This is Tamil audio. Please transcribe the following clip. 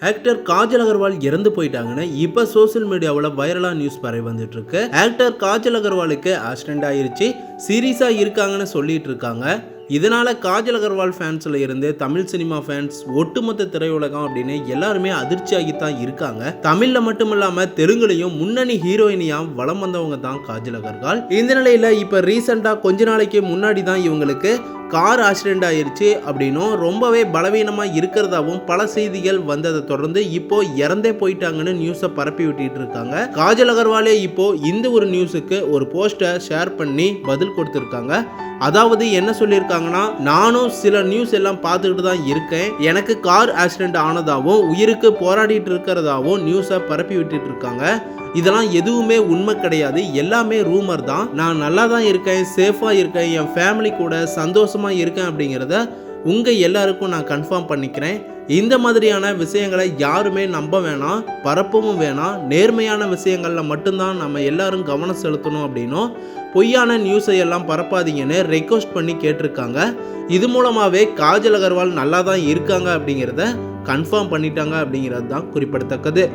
ஆக்டர் காஜல் அகர்வால் இறந்து போயிட்டாங்கன்னு இப்போ சோசியல் மீடியாவில் வைரலாக நியூஸ் பரவி வந்துட்டு இருக்கு. ஆக்டர் காஜல் அகர்வாலுக்கு ஆக்சிடென்ட் ஆயிருச்சு, சீரியஸாக இருக்காங்கன்னு சொல்லிட்டு இருக்காங்க. இதனால காஜல் அகர்வால் ஃபேன்ஸ்ல இருந்து தமிழ் சினிமா ஃபேன்ஸ், ஒட்டுமொத்த திரையுலகம் அப்படின்னு எல்லாருமே அதிர்ச்சியாகித்தான் இருக்காங்க. தமிழ்ல மட்டும் இல்லாம தெலுங்குலையும் முன்னணி ஹீரோயினியா வலம் வந்தவங்க தான் காஜல் அகர்வால். இந்த நிலையில இப்ப ரீசெண்டா கொஞ்ச நாளைக்கு முன்னாடி தான் இவங்களுக்கு கார் ஆக்சிடென்ட் ஆயிருச்சு அப்படின்னும் ரொம்பவே பலவீனமா இருக்கிறதாவும் பல செய்திகள் வந்ததை தொடர்ந்து இப்போ இறந்தே போயிட்டாங்கன்னு நியூஸை பரப்பி விட்டுட்டு இருக்காங்க. காஜல் அகர்வாலே இப்போ இந்த ஒரு நியூஸுக்கு ஒரு போஸ்டை ஷேர் பண்ணி பதில் கொடுத்திருக்காங்க. அதாவது என்ன சொல்லியிருக்காங்கன்னா, நானும் சில நியூஸ் எல்லாம் பார்த்துக்கிட்டு தான் இருக்கேன், எனக்கு கார் ஆக்சிடென்ட் ஆனதாகவும் உயிருக்கு போராடிட்டு இருக்கிறதாவும் நியூஸை பரப்பி விட்டுட்டு இருக்காங்க. இதெல்லாம் எதுவுமே உண்மை கிடையாது, எல்லாமே ரூமர் தான். நான் நல்லா தான் இருக்கேன், சேஃபாக இருக்கேன், என் ஃபேமிலி கூட சந்தோஷமாக இருக்கேன் அப்படிங்கிறத உங்கள் எல்லாருக்கும் நான் கன்ஃபார்ம் பண்ணிக்கிறேன். இந்த மாதிரியான விஷயங்களை யாருமே நம்ப வேணாம், பரப்பவும் வேணாம். நேர்மையான விஷயங்களில் மட்டும்தான் நம்ம எல்லாரும் கவனம் செலுத்தணும் அப்படின்னும் பொய்யான நியூஸை எல்லாம் பரப்பாதீங்கன்னு ரெக்வஸ்ட் பண்ணி கேட்டிருக்காங்க. இது மூலமாகவே காஜல் அகர்வால் நல்லா தான் இருக்காங்க அப்படிங்கிறத கன்ஃபார்ம் பண்ணிட்டாங்க அப்படிங்கிறது தான் குறிப்பிடத்தக்கது.